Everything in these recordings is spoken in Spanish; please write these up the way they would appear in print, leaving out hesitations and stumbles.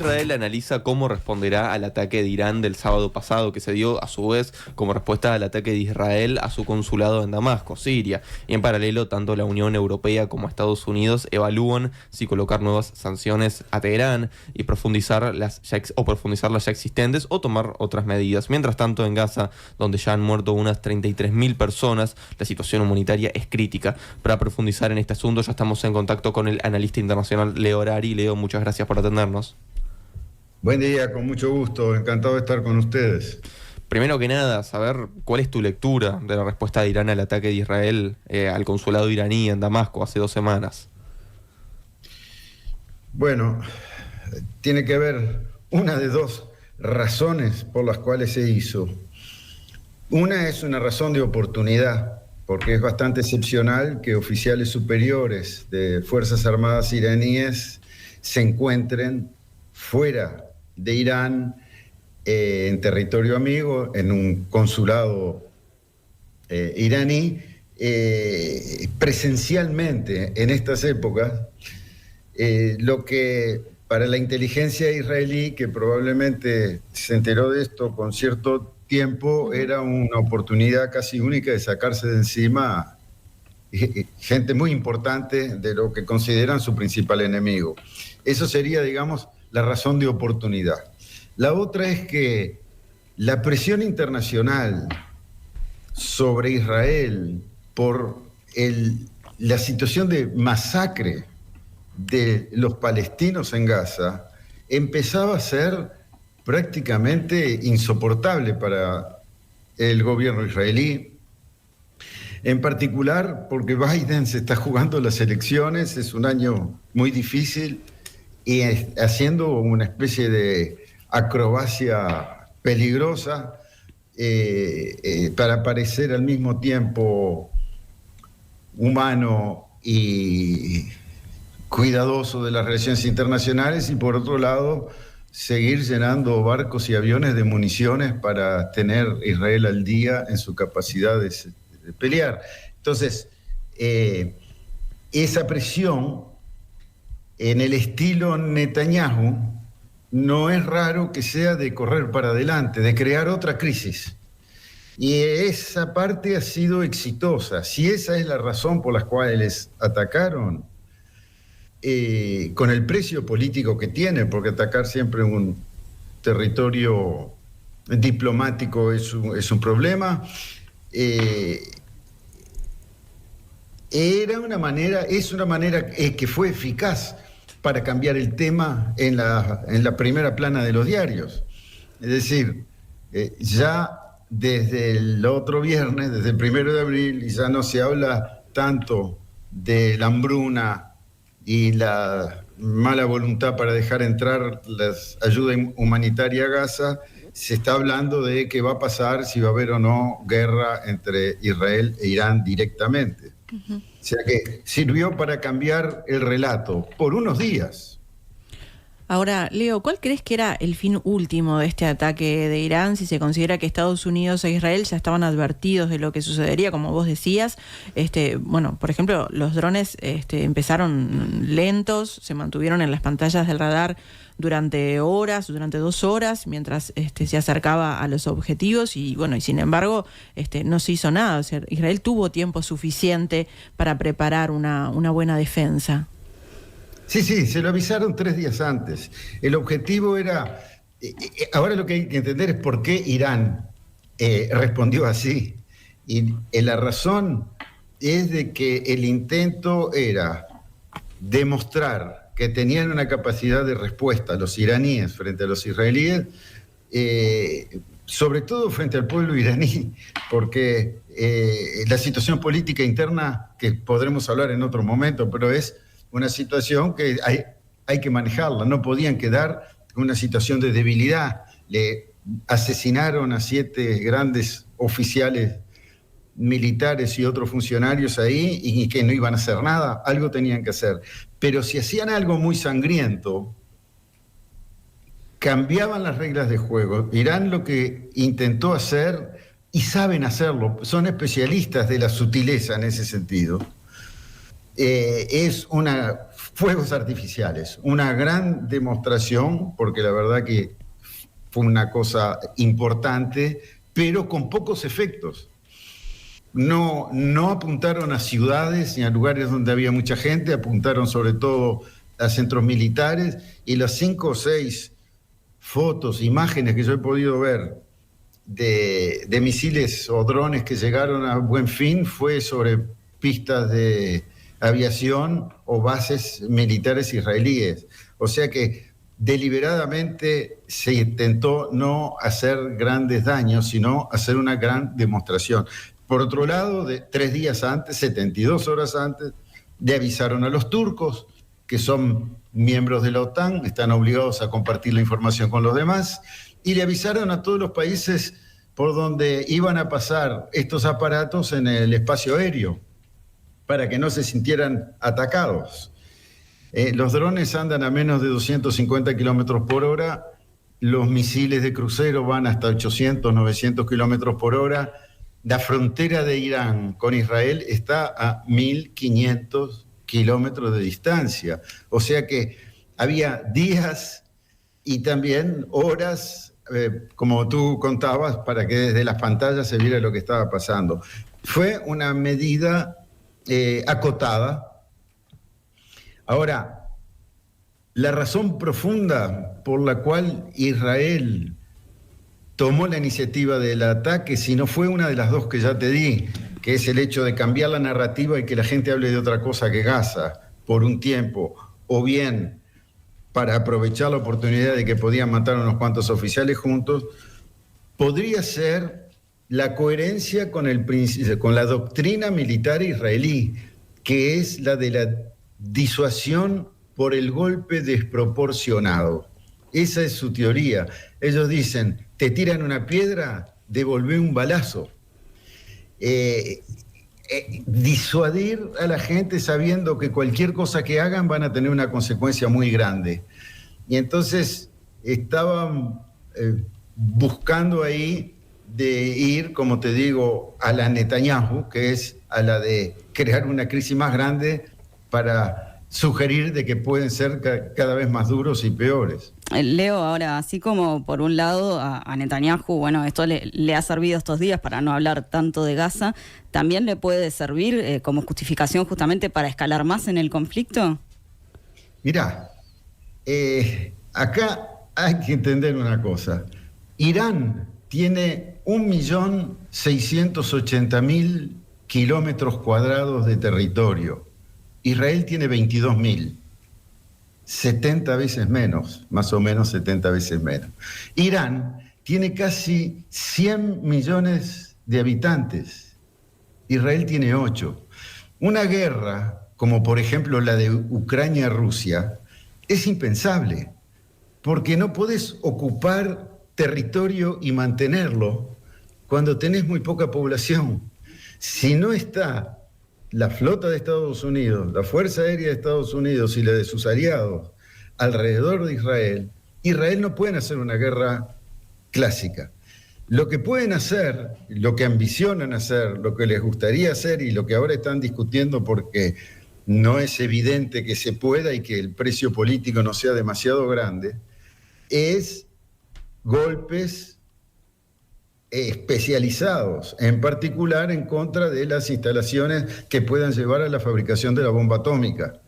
Israel analiza cómo responderá al ataque de Irán del sábado pasado, que se dio a su vez como respuesta al ataque de Israel a su consulado en Damasco, Siria. Y en paralelo, tanto la Unión Europea como Estados Unidos evalúan si colocar nuevas sanciones a Teherán y profundizar las ya existentes o tomar otras medidas. Mientras tanto, en Gaza, donde ya han muerto unas 33.000 personas, la situación humanitaria es crítica. Para profundizar en este asunto, ya estamos en contacto con el analista internacional Leo Harari. Leo, muchas gracias por atendernos. Buen día, con mucho gusto, encantado de estar con ustedes. Primero que nada, saber cuál es tu lectura de la respuesta de Irán al ataque de Israel al consulado iraní en Damasco hace 2 semanas. Bueno, tiene que haber una de 2 razones por las cuales se hizo. Una es una razón de oportunidad, porque es bastante excepcional que oficiales superiores de Fuerzas Armadas iraníes se encuentren fuera de Irán, en territorio amigo, en un consulado iraní, presencialmente en estas épocas, lo que para la inteligencia israelí, que probablemente se enteró de esto con cierto tiempo, era una oportunidad casi única de sacarse de encima gente muy importante de lo que consideran su principal enemigo. Eso sería, digamos, la razón de oportunidad. La otra es que la presión internacional sobre Israel por la situación de masacre de los palestinos en Gaza empezaba a ser prácticamente insoportable para el gobierno israelí. En particular porque Biden se está jugando las elecciones, es un año muy difícil, y haciendo una especie de acrobacia peligrosa para parecer al mismo tiempo humano y cuidadoso de las relaciones internacionales, y por otro lado seguir llenando barcos y aviones de municiones para tener Israel al día en su capacidad de pelear. Entonces, esa presión en el estilo Netanyahu no es raro que sea de correr para adelante, de crear otra crisis. Y esa parte ha sido exitosa. Si esa es la razón por la cual les atacaron, con el precio político que tiene, porque atacar siempre un territorio diplomático es un problema, es una manera que fue eficaz para cambiar el tema en la primera plana de los diarios. Es decir, ya desde el otro viernes, desde el 1 de abril, ya no se habla tanto de la hambruna y la mala voluntad para dejar entrar la ayuda humanitaria a Gaza. Se está hablando de qué va a pasar, si va a haber o no guerra entre Israel e Irán directamente. Uh-huh. O sea que sirvió para cambiar el relato por unos días. Ahora, Leo, ¿cuál crees que era el fin último de este ataque de Irán, si se considera que Estados Unidos e Israel ya estaban advertidos de lo que sucedería, como vos decías? Bueno, por ejemplo, los drones empezaron lentos, se mantuvieron en las pantallas del radar durante 2 horas, mientras se acercaba a los objetivos, y bueno, y sin embargo no se hizo nada. O sea, Israel tuvo tiempo suficiente para preparar una buena defensa. Sí, se lo avisaron 3 días antes. El objetivo era... ahora lo que hay que entender es por qué Irán respondió así. Y la razón es de que el intento era demostrar que tenían una capacidad de respuesta los iraníes frente a los israelíes, sobre todo frente al pueblo iraní, porque la situación política interna, que podremos hablar en otro momento, pero es una situación que hay que manejarla. No podían quedar en una situación de debilidad. Le asesinaron a 7 grandes oficiales militares y otros funcionarios ahí, y que no iban a hacer nada. Algo tenían que hacer. Pero si hacían algo muy sangriento, cambiaban las reglas de juego. Irán lo que intentó hacer, y saben hacerlo, son especialistas de la sutileza en ese sentido, es fuegos artificiales, una gran demostración, porque la verdad que fue una cosa importante, pero con pocos efectos. No apuntaron a ciudades ni a lugares donde había mucha gente, apuntaron sobre todo a centros militares, y las 5 o 6 fotos, imágenes que yo he podido ver de misiles o drones que llegaron a buen fin fue sobre pistas de aviación o bases militares israelíes. O sea que deliberadamente se intentó no hacer grandes daños, sino hacer una gran demostración. Por otro lado, 3 días antes, 72 horas antes, le avisaron a los turcos, que son miembros de la OTAN, están obligados a compartir la información con los demás, y le avisaron a todos los países por donde iban a pasar estos aparatos en el espacio aéreo, para que no se sintieran atacados. Los drones andan a menos de 250 kilómetros por hora, los misiles de crucero van hasta 800, 900 kilómetros por hora. La frontera de Irán con Israel está a 1.500 kilómetros de distancia. O sea que había días y también horas, como tú contabas, para que desde las pantallas se viera lo que estaba pasando. Fue una medida acotada. Ahora, la razón profunda por la cual Israel tomó la iniciativa del ataque, si no fue una de las dos que ya te di, que es el hecho de cambiar la narrativa y que la gente hable de otra cosa que Gaza por un tiempo, o bien para aprovechar la oportunidad de que podían matar a unos cuantos oficiales juntos, podría ser la coherencia con la doctrina militar israelí, que es la de la disuasión por el golpe desproporcionado. Esa es su teoría. Ellos dicen, te tiran una piedra, devolvé un balazo. Disuadir a la gente sabiendo que cualquier cosa que hagan van a tener una consecuencia muy grande. Y entonces estaban buscando ahí de ir, como te digo, a la Netanyahu, que es a la de crear una crisis más grande para sugerir de que pueden ser cada vez más duros y peores. Leo, ahora, así como por un lado a Netanyahu, bueno, esto le ha servido estos días para no hablar tanto de Gaza, ¿también le puede servir como justificación justamente para escalar más en el conflicto? Mirá, acá hay que entender una cosa. Irán tiene 1.680.000 kilómetros cuadrados de territorio. Israel tiene 22.000, 70 veces menos, más o menos 70 veces menos. Irán tiene casi 100 millones de habitantes, Israel tiene 8. Una guerra, como por ejemplo la de Ucrania-Rusia, es impensable, porque no podés ocupar territorio y mantenerlo cuando tenés muy poca población. Si no está la flota de Estados Unidos, la Fuerza Aérea de Estados Unidos y la de sus aliados alrededor de Israel, Israel no pueden hacer una guerra clásica. Lo que pueden hacer, lo que ambicionan hacer, lo que les gustaría hacer y lo que ahora están discutiendo porque no es evidente que se pueda y que el precio político no sea demasiado grande, es golpes especializados, en particular en contra de las instalaciones que puedan llevar a la fabricación de la bomba atómica.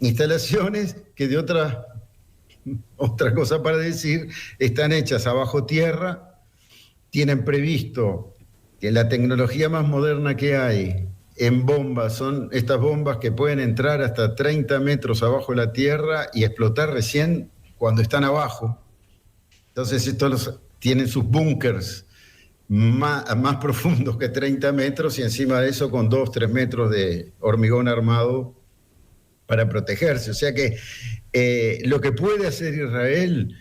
Instalaciones que de otra cosa para decir, están hechas abajo tierra, tienen previsto que la tecnología más moderna que hay en bombas son estas bombas que pueden entrar hasta 30 metros abajo de la tierra y explotar recién cuando están abajo. Entonces estos tienen sus búnkers más profundos que 30 metros y encima de eso con 2-3 metros de hormigón armado para protegerse. O sea que lo que puede hacer Israel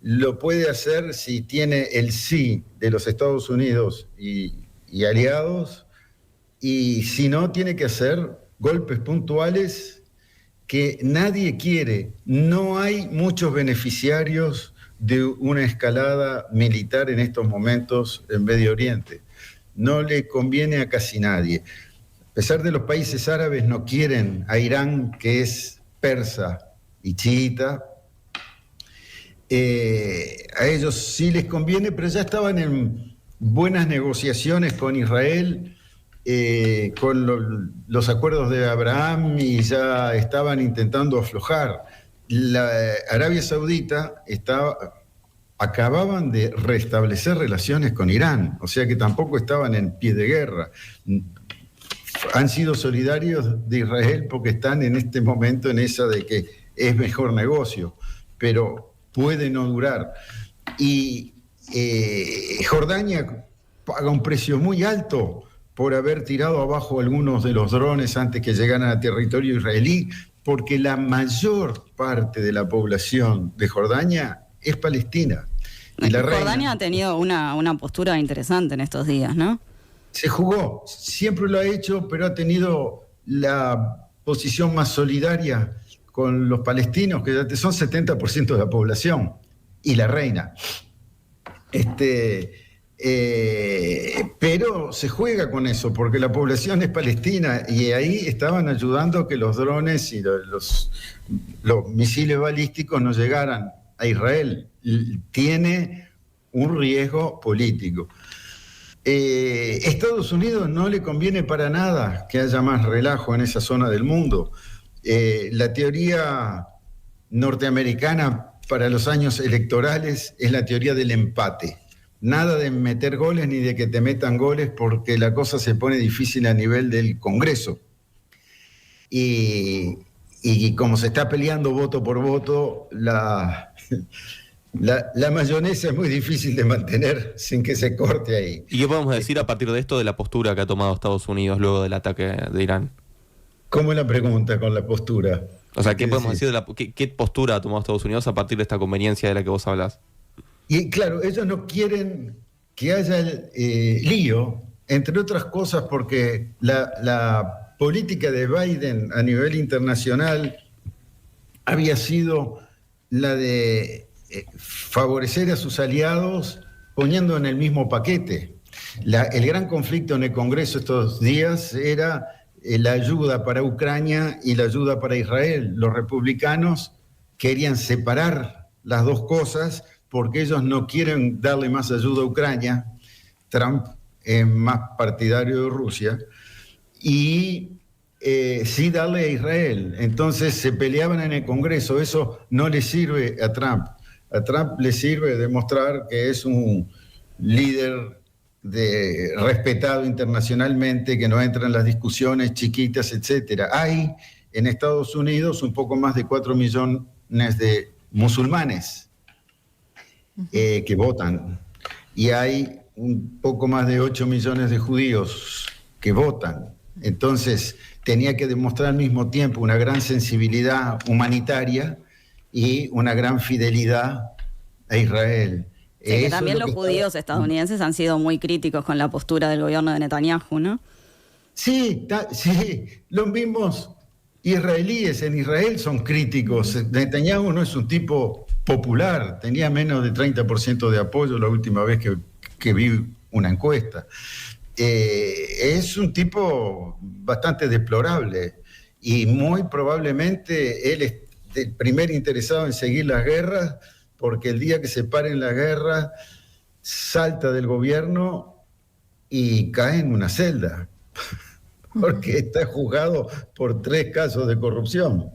lo puede hacer si tiene el sí de los Estados Unidos y aliados, y si no, tiene que hacer golpes puntuales que nadie quiere. No hay muchos beneficiarios de una escalada militar en estos momentos en Medio Oriente. No le conviene a casi nadie. pesar de los países árabes, no quieren a Irán, que es persa y chiita. A ellos sí les conviene, pero ya estaban en buenas negociaciones con Israel, con los acuerdos de Abraham, y ya estaban intentando aflojar. La Arabia Saudita acababan de restablecer relaciones con Irán, o sea que tampoco estaban en pie de guerra. Han sido solidarios de Israel porque están en este momento en esa de que es mejor negocio, pero puede no durar. Y Jordania paga un precio muy alto por haber tirado abajo algunos de los drones antes que llegaran a territorio israelí, porque la mayor parte de la población de Jordania es palestina. Y la Jordania ha tenido una postura interesante en estos días, ¿no? Se jugó, siempre lo ha hecho, pero ha tenido la posición más solidaria con los palestinos, que son 70% de la población, y la reina. Pero se juega con eso, porque la población es palestina, y ahí estaban ayudando a que los drones y los misiles balísticos no llegaran a Israel. Tiene un riesgo político. Estados Unidos no le conviene para nada que haya más relajo en esa zona del mundo. La teoría norteamericana para los años electorales es la teoría del empate. Nada de meter goles ni de que te metan goles, porque la cosa se pone difícil a nivel del Congreso. Y como se está peleando voto por voto, la mayonesa es muy difícil de mantener sin que se corte ahí. ¿Y qué podemos decir a partir de esto de la postura que ha tomado Estados Unidos luego del ataque de Irán? ¿Cómo es la pregunta con la postura? O sea, ¿qué podemos decir de qué postura ha tomado Estados Unidos a partir de esta conveniencia de la que vos hablás? Y claro, ellos no quieren que haya lío, entre otras cosas porque la política de Biden a nivel internacional había sido la de favorecer a sus aliados poniendo en el mismo paquete. El gran conflicto en el Congreso estos días era la ayuda para Ucrania y la ayuda para Israel. Los republicanos querían separar las dos cosas porque ellos no quieren darle más ayuda a Ucrania. Trump es más partidario de Rusia, y sí darle a Israel. Entonces se peleaban en el Congreso. Eso no le sirve a Trump. A Trump le sirve demostrar que es un líder respetado internacionalmente, que no entra en las discusiones chiquitas, etc. Hay en Estados Unidos un poco más de 4 millones de musulmanes que votan, y hay un poco más de 8 millones de judíos que votan. Entonces tenía que demostrar al mismo tiempo una gran sensibilidad humanitaria y una gran fidelidad a Israel. Sí, que también los judíos estadounidenses han sido muy críticos con la postura del gobierno de Netanyahu, ¿no? Sí, los mismos israelíes en Israel son críticos. Netanyahu no es un tipo popular, tenía menos de 30% de apoyo la última vez que vi una encuesta. Es un tipo bastante deplorable, y muy probablemente él es el primer interesado en seguir las guerras, porque el día que se paren las guerras salta del gobierno y cae en una celda, porque está juzgado por 3 casos de corrupción.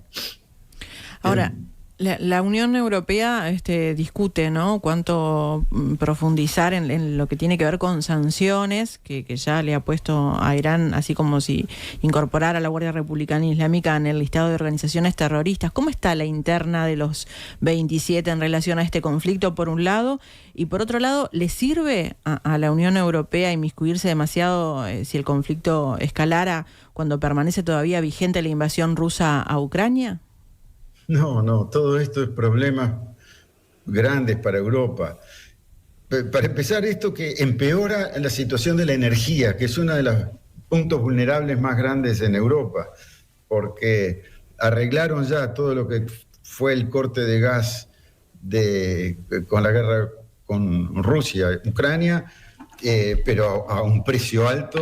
Ahora, la Unión Europea discute, ¿no?, cuánto profundizar en lo que tiene que ver con sanciones, que ya le ha puesto a Irán, así como si incorporara a la Guardia Republicana Islámica en el listado de organizaciones terroristas. ¿Cómo está la interna de los 27 en relación a este conflicto, por un lado? Y por otro lado, ¿le sirve a la Unión Europea inmiscuirse demasiado si el conflicto escalara cuando permanece todavía vigente la invasión rusa a Ucrania? No, todo esto es problemas grandes para Europa. Para empezar, esto que empeora la situación de la energía, que es uno de los puntos vulnerables más grandes en Europa, porque arreglaron ya todo lo que fue el corte de gas con la guerra con Rusia, Ucrania, pero a un precio alto,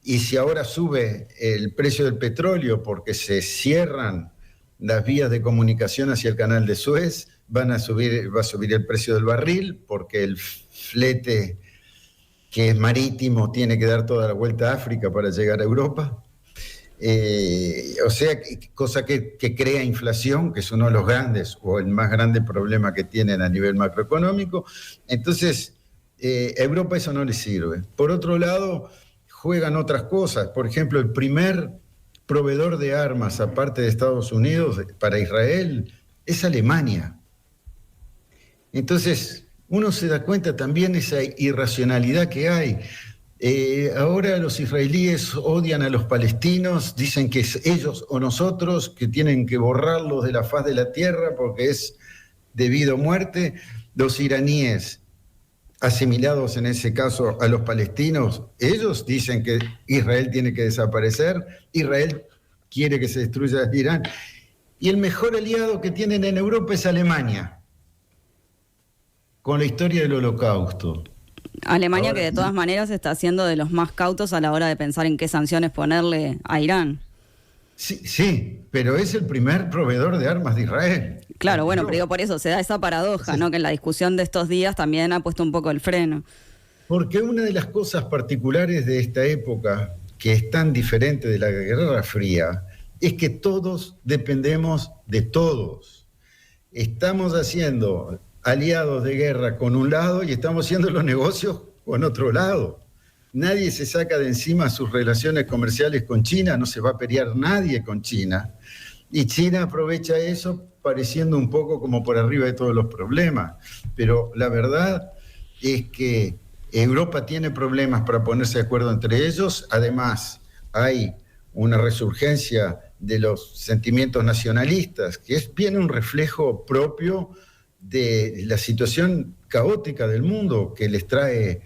y si ahora sube el precio del petróleo porque se cierran las vías de comunicación hacia el canal de Suez, va a subir el precio del barril porque el flete que es marítimo tiene que dar toda la vuelta a África para llegar a Europa. O sea, cosa que crea inflación, que es uno de los grandes o el más grande problema que tienen a nivel macroeconómico. Entonces, a Europa eso no le sirve. Por otro lado, juegan otras cosas. Por ejemplo, el primer proveedor de armas, aparte de Estados Unidos, para Israel, es Alemania. Entonces, uno se da cuenta también de esa irracionalidad que hay. Ahora los israelíes odian a los palestinos, dicen que es ellos o nosotros, que tienen que borrarlos de la faz de la tierra porque es debido a muerte. Los iraníes, asimilados en ese caso a los palestinos, ellos dicen que Israel tiene que desaparecer, Israel quiere que se destruya Irán. Y el mejor aliado que tienen en Europa es Alemania, con la historia del Holocausto. Alemania, Ahora, que de todas maneras está siendo de los más cautos a la hora de pensar en qué sanciones ponerle a Irán. Sí, pero es el primer proveedor de armas de Israel. Claro, bueno, pero digo, por eso se da esa paradoja, ¿no? Que en la discusión de estos días también ha puesto un poco el freno. Porque una de las cosas particulares de esta época, que es tan diferente de la Guerra Fría, es que todos dependemos de todos. Estamos haciendo aliados de guerra con un lado y estamos haciendo los negocios con otro lado. Nadie se saca de encima sus relaciones comerciales con China, no se va a pelear nadie con China. Y China aprovecha eso pareciendo un poco como por arriba de todos los problemas. Pero la verdad es que Europa tiene problemas para ponerse de acuerdo entre ellos. Además, hay una resurgencia de los sentimientos nacionalistas, que es bien un reflejo propio de la situación caótica del mundo, que les trae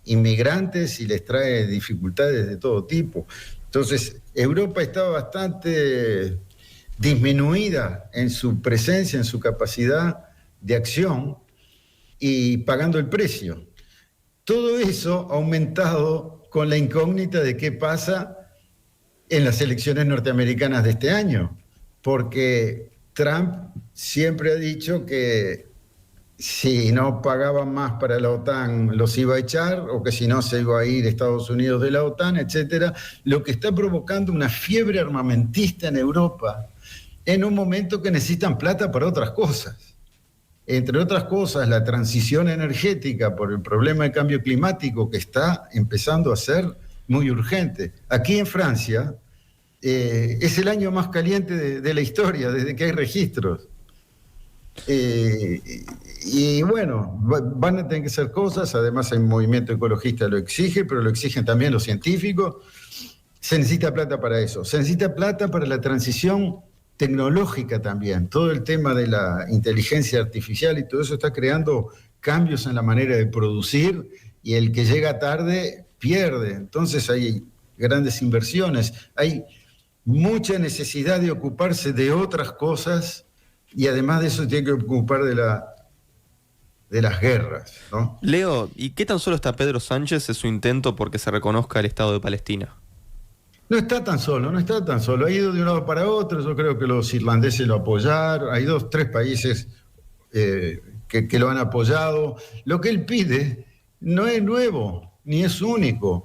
inmigrantes y les trae dificultades de todo tipo. Entonces, Europa está bastante disminuida en su presencia, en su capacidad de acción y pagando el precio. Todo eso ha aumentado con la incógnita de qué pasa en las elecciones norteamericanas de este año, porque Trump siempre ha dicho que si no pagaban más para la OTAN los iba a echar, o que si no se iba a ir Estados Unidos de la OTAN, etcétera, lo que está provocando una fiebre armamentista en Europa en un momento que necesitan plata para otras cosas. Entre otras cosas, la transición energética por el problema de cambio climático que está empezando a ser muy urgente. Aquí en Francia es el año más caliente de la historia, desde que hay registros. Y bueno, van a tener que hacer cosas, además el movimiento ecologista lo exige, pero lo exigen también los científicos. Se necesita plata para eso, se necesita plata para la transición tecnológica también. Todo el tema de la inteligencia artificial y todo eso está creando cambios en la manera de producir, y el que llega tarde pierde. Entonces hay grandes inversiones, hay mucha necesidad de ocuparse de otras cosas, y además de eso tiene que ocupar de las guerras, ¿no? Leo, ¿y qué tan solo está Pedro Sánchez en su intento porque se reconozca el Estado de Palestina? No está tan solo, ha ido de un lado para otro. Yo creo que los irlandeses lo apoyaron, hay 2, 3 países que lo han apoyado. Lo que él pide no es nuevo, ni es único.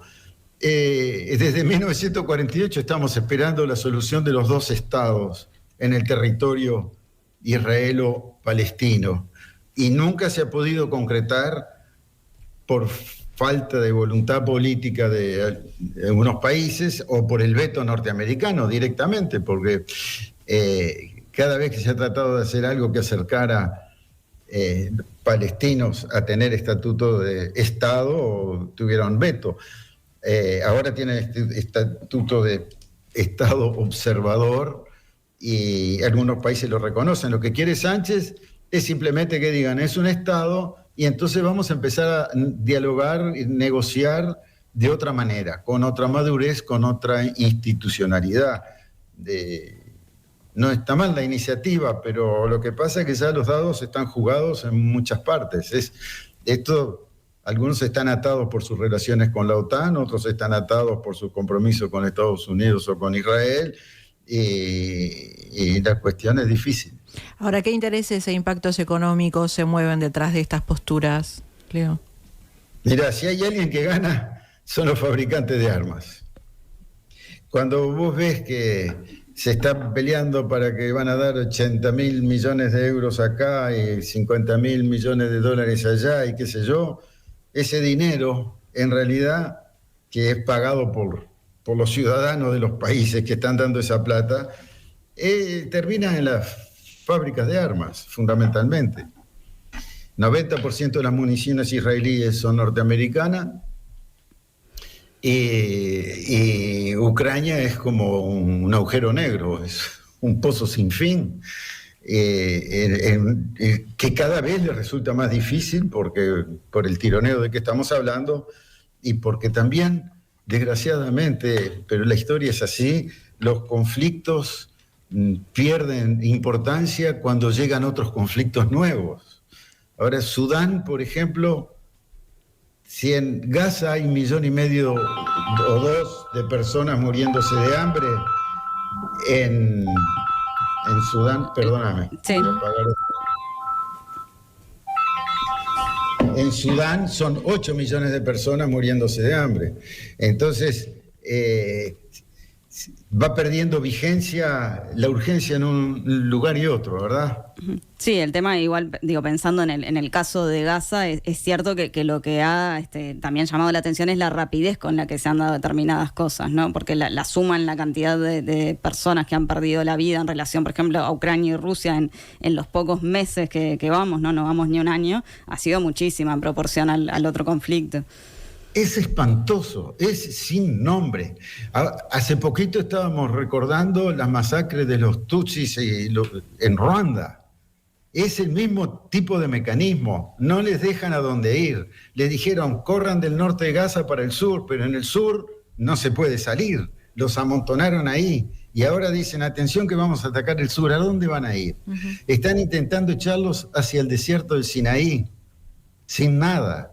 Desde 1948 estamos esperando la solución de los 2 estados en el territorio israelo-palestino, y nunca se ha podido concretar por falta de voluntad política de algunos países o por el veto norteamericano directamente, porque cada vez que se ha tratado de hacer algo que acercara palestinos a tener estatuto de Estado, tuvieron veto. Ahora tienen estatuto de Estado observador y algunos países lo reconocen. Lo que quiere Sánchez es simplemente que digan, es un Estado, y entonces vamos a empezar a dialogar y negociar de otra manera, con otra madurez, con otra institucionalidad. No está mal la iniciativa, pero lo que pasa es que ya los dados están jugados en muchas partes. Esto Algunos están atados por sus relaciones con la OTAN, otros están atados por su compromiso con Estados Unidos o con Israel, y la cuestión es difícil. Ahora, ¿qué intereses e impactos económicos se mueven detrás de estas posturas, Leo? Mira, si hay alguien que gana, son los fabricantes de armas. Cuando vos ves que se está peleando para que van a dar 80.000 millones de euros acá y 50.000 millones de dólares allá y qué sé yo, ese dinero en realidad que es pagado por los ciudadanos de los países que están dando esa plata, termina en las fábricas de armas, fundamentalmente. 90% de las municiones israelíes son norteamericanas, y Ucrania es como un agujero negro, es un pozo sin fin, que cada vez le resulta más difícil por el tironeo de que estamos hablando, y porque también, desgraciadamente, pero la historia es así, los conflictos pierden importancia cuando llegan otros conflictos nuevos. Ahora, Sudán, por ejemplo, si en Gaza hay 1,5 millones o 2 de personas muriéndose de hambre, en Sudán, perdóname. Sí. En Sudán son 8 millones de personas muriéndose de hambre. Entonces, va perdiendo vigencia la urgencia en un lugar y otro, ¿verdad? Sí, el tema igual, digo, pensando en el caso de Gaza, es cierto que lo que ha también llamado la atención es la rapidez con la que se han dado determinadas cosas, ¿no? Porque la suma en la cantidad de personas que han perdido la vida en relación, por ejemplo, a Ucrania y Rusia en los pocos meses que vamos, no vamos ni un año, ha sido muchísima en proporción al otro conflicto. Es espantoso, es sin nombre. Hace poquito estábamos recordando las masacres de los Tutsis en Ruanda. Es el mismo tipo de mecanismo. No les dejan a dónde ir. Les dijeron, corran del norte de Gaza para el sur, pero en el sur no se puede salir. Los amontonaron ahí. Y ahora dicen, atención que vamos a atacar el sur. ¿A dónde van a ir? Están intentando echarlos hacia el desierto del Sinaí, sin nada,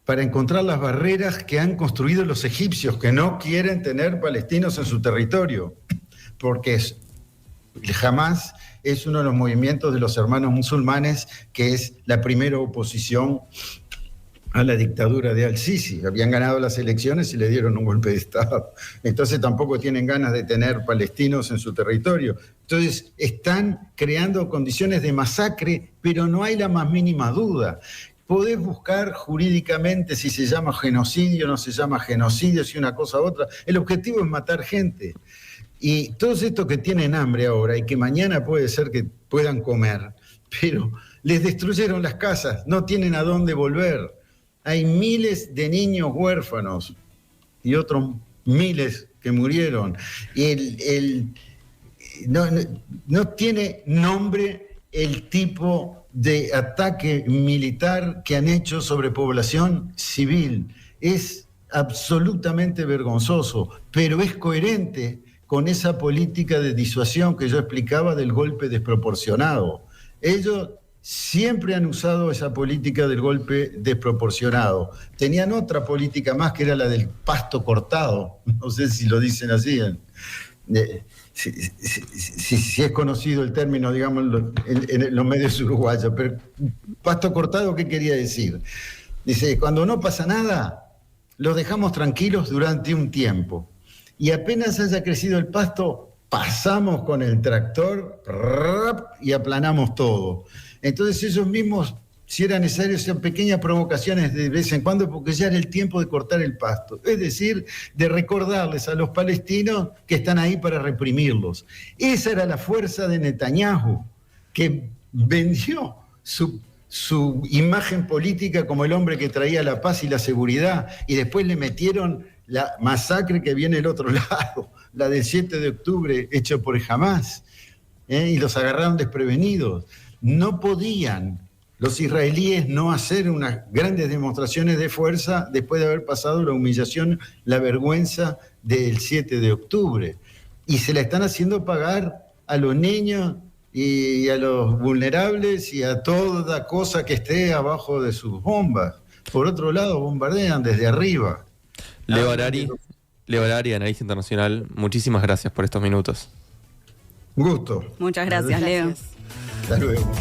para encontrar las barreras que han construido los egipcios, que no quieren tener palestinos en su territorio, porque Hamás es uno de los movimientos de los hermanos musulmanes que es la primera oposición a la dictadura de al-Sisi. Habían ganado las elecciones y le dieron un golpe de Estado. Entonces tampoco tienen ganas de tener palestinos en su territorio. Entonces están creando condiciones de masacre, pero no hay la más mínima duda. Podés buscar jurídicamente si se llama genocidio, no se llama genocidio, si una cosa u otra. El objetivo es matar gente. Y todos estos que tienen hambre ahora y que mañana puede ser que puedan comer, pero les destruyeron las casas, no tienen a dónde volver. Hay miles de niños huérfanos y otros miles que murieron. Y no tiene nombre el tipo de ataque militar que han hecho sobre población civil. Es absolutamente vergonzoso, pero es coherente con esa política de disuasión que yo explicaba del golpe desproporcionado. Ellos siempre han usado esa política del golpe desproporcionado. Tenían otra política más que era la del pasto cortado, no sé si lo dicen así, si es conocido el término, digamos, en los medios uruguayos, pero pasto cortado, ¿qué quería decir? Dice, cuando no pasa nada, los dejamos tranquilos durante un tiempo, y apenas haya crecido el pasto, pasamos con el tractor y aplanamos todo. Entonces ellos mismos, si era necesario, hacían pequeñas provocaciones de vez en cuando, porque ya era el tiempo de cortar el pasto. Es decir, de recordarles a los palestinos que están ahí para reprimirlos. Esa era la fuerza de Netanyahu, que vendió su imagen política como el hombre que traía la paz y la seguridad, y después le metieron la masacre que viene del otro lado, la del 7 de octubre, hecho por Hamás, y los agarraron desprevenidos. No podían los israelíes no hacer unas grandes demostraciones de fuerza después de haber pasado la humillación, la vergüenza del 7 de octubre. Y se la están haciendo pagar a los niños y a los vulnerables y a toda cosa que esté abajo de sus bombas. Por otro lado, bombardean desde arriba. Leo Harari, Analista Internacional, muchísimas gracias por estos minutos. Un gusto. Muchas gracias, Leo. Hasta luego.